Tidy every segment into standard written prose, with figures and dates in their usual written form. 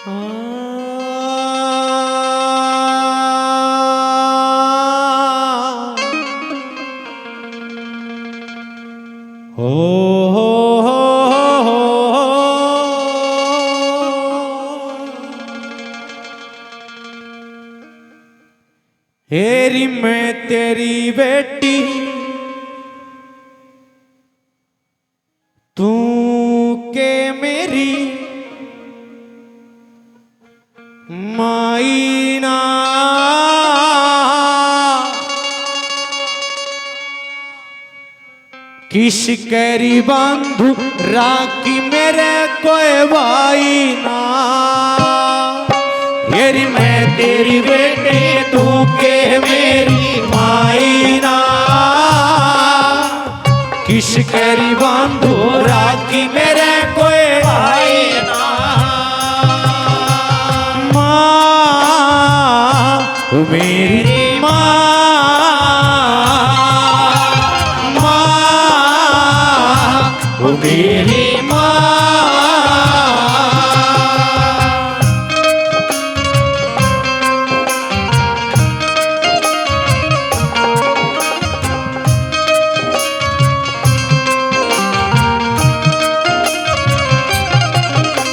हेरी मैं तेरी बेटी तू के मेरी माई ना किस कैरी बंधु राखी मेरे कोई भाई ना। हेरी मैं तेरी बेटी तू के मेरी माई ना किस कैरी बंधु राखी मेरे कोई भाई ना। माँ मेरी माँ मेरी माँ।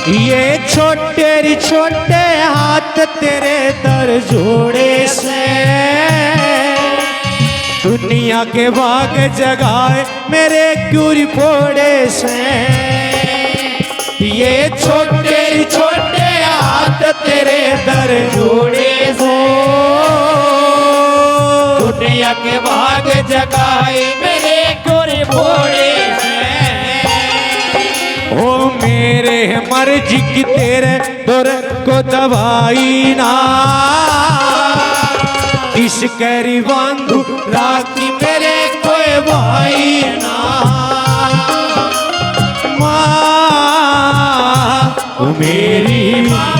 ये छोटे छोटे हाथ तेरे दर जोड़े से दुनिया के भाग जगाए मेरे क्यूरी फोड़े से। ये छोटे छोटे हाथ तेरे दर जोड़े हो दुनिया के भाग जगाए मेरे क्यूरी फोड़े से। ओ मेरे मर्जी की तेरे दुर को दवाई ना किस कैरी बंधु राखी मेरे कोई भाई ना। माँ मेरी माँ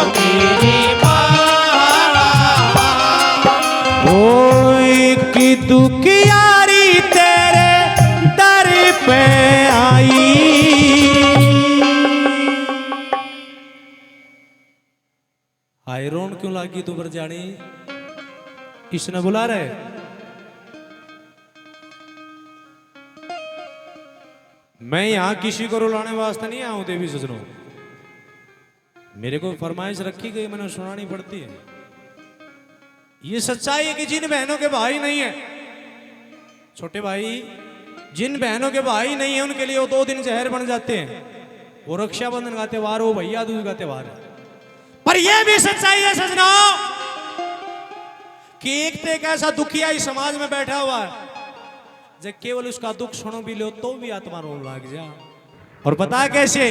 मेरी माँ। ओ की दुखियारी तेरे दर पे आई हाय रोन क्यों लागी तू पर जानी किसने बुला रहे। मैं यहां किसी को रुलाने वास्ते नहीं आऊं देवी सजनों। मेरे को फरमाइश रखी गई मैंने सुनानी पड़ती है। ये सच्चाई है कि जिन बहनों के भाई नहीं है छोटे भाई जिन बहनों के भाई नहीं है उनके लिए वो 2 दिन जहर बन जाते हैं। वो रक्षाबंधन का त्योहार हो भैया दूज का त्योहार है। पर यह भी सच्चाई है सजना कि एक ऐसा दुखिया इस समाज में बैठा हुआ है जब केवल उसका दुख सुनो भी लो तो भी आत्मा रोने लग जा। और पता है कैसे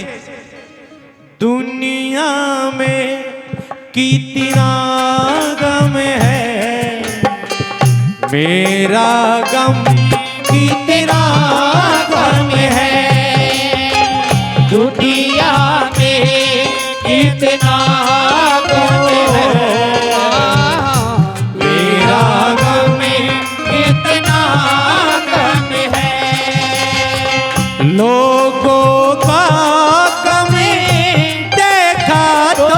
दुनिया में कितना गम है मेरा गम कितना गम है दुनिया में कितना गम है मेरा गम कितना गम है। लोगों का गम देखा तो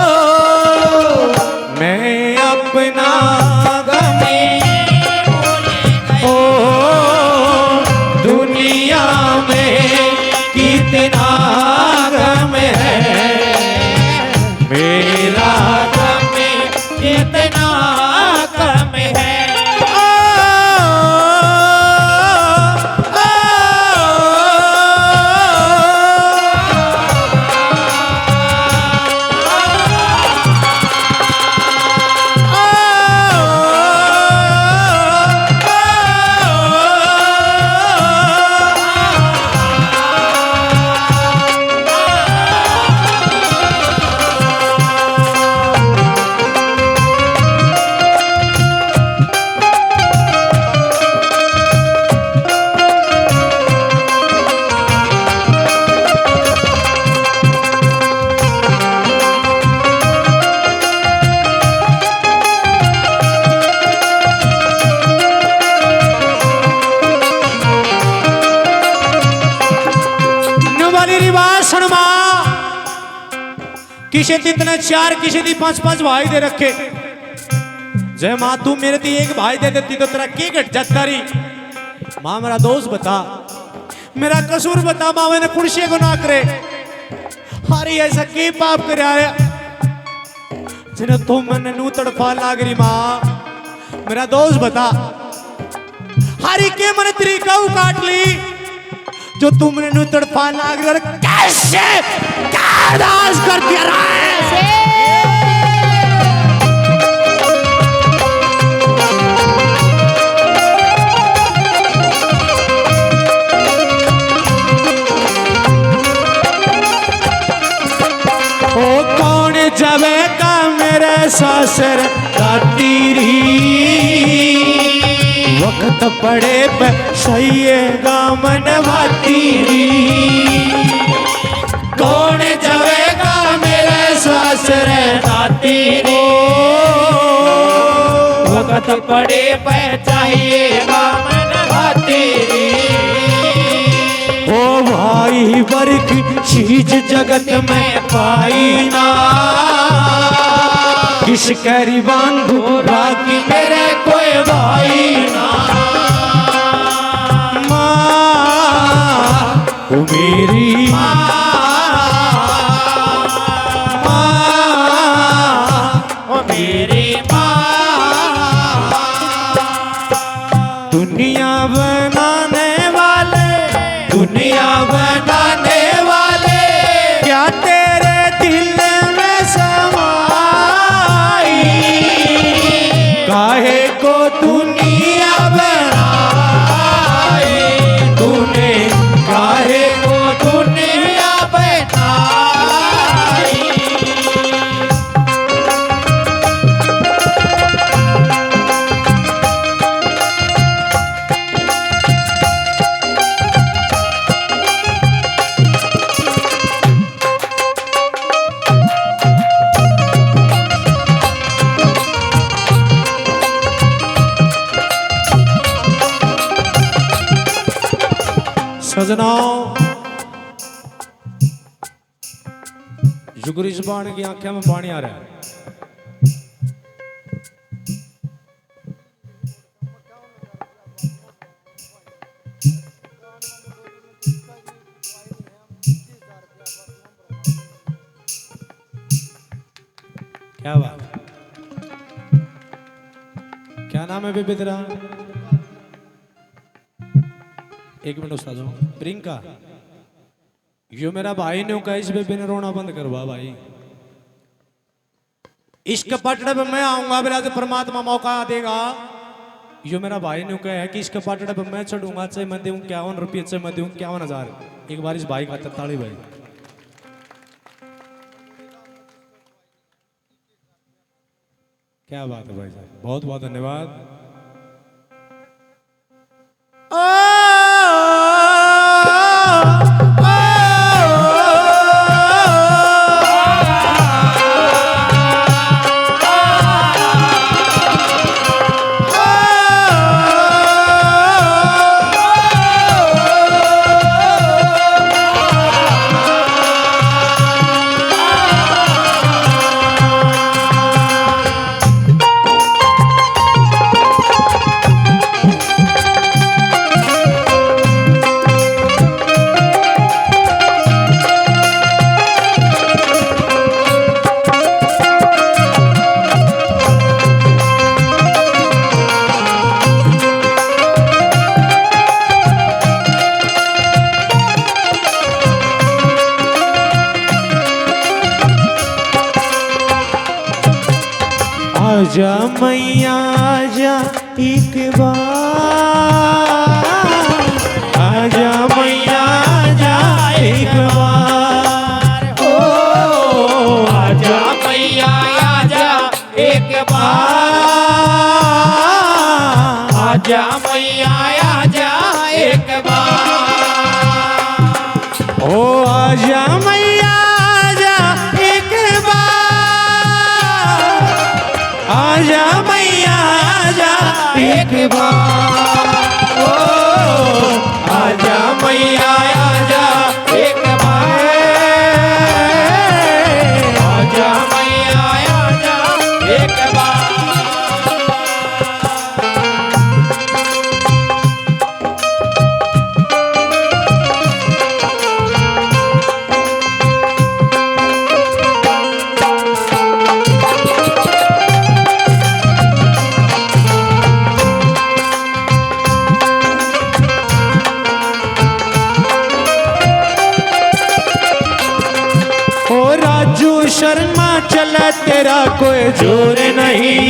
मैं अपना गम ओ दुनिया में कितना गम है मेरा गम कितना कम है। ओ सुन मां, किसी दी इतने 4 किसी दी 5-5 भाई दे रखे। जय मां तू मेरे दी एक भाई दे देती तो तेरा की घट जाता रही। मां मेरा दोस्त बता, मेरा कसूर बता मां, मैंने कुर्सी को ना करे। अरे ऐसा की पाप कर आया जिन्हें तुम मैंने नू तड़फा लाग रही। मां मेरा दोस्त बता, हरी के मैंने तेरी गऊ काट ली जो तुमने नू तड़फा लाग रही। कैसे क्या दास कर दिया रहा है। जबे का मेरे सासर तीरी वक्त पड़े पे सहिएगा मनवाती। कौन जबेगा मेरे सासर तीरी वक्त पड़े पे चाहिएगा मनवाती। ओ भाई वर्ग चीज जगत में पाई ना, किस करी बांधू राखी मेरे कोई भाई ना। माँ ओ मेरी माँ ओ मेरी माँ। दुनिया बनाने वाले, दुनिया बनाने वाले क्या तेरे दिल में समाई। काहे को दुनिया बनाई तूने, काहे को दुनिया बनाई। सजनाओ जुगरी जुबान की आंखें में पानी आ रहा है। क्या बात, क्या नाम है बेबी तेरा? एक मिनट उस्ताद प्रियंका, यो मेरा भाई ने कहा इस बेबी ने रोना बंद करवा भाई। इश्क पटड़े पे मैं आऊंगा बिना तो परमात्मा मौका देगा। यो मेरा भाई ने कहा है कि इसके पटड़े पे मैं चढ़ूंगा, चाहे मैं दूं 51 रुपये, चाहे मैं दूं 51,000। एक बार इस भाई का ताली भाई। क्या बात है भाई साहब, बहुत बहुत धन्यवाद। आजा मैया आजा एक बार, आजा मैया आजा एक बार। ओ आजा मैया आजा एक बार, आजा मैया आजा एक बार। ओ आजा मैया आजा एक बार, आजा मैया आजा एक बार। ओ आजा मैया आजा एक बार। शर्मा चले तेरा कोई जोर नहीं,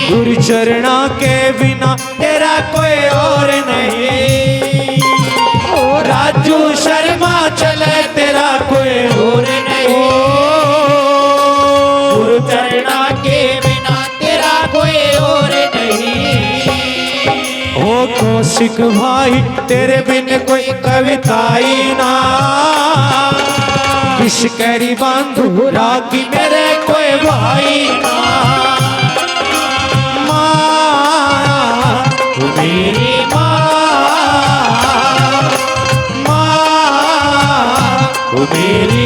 गुरु चरणा के बिना तेरा कोई और नहीं। ओ राजू शर्मा चले तेरा कोई और नहीं, गुरु चरणा के बिना तेरा कोई और नहीं। ओ कौशिक भाई तेरे बिन कोई कविताई ना, किश कैरी बांधू रागी मेरे कोई भाई ना। माँ तू मेरी माँ, माँ तू मेरी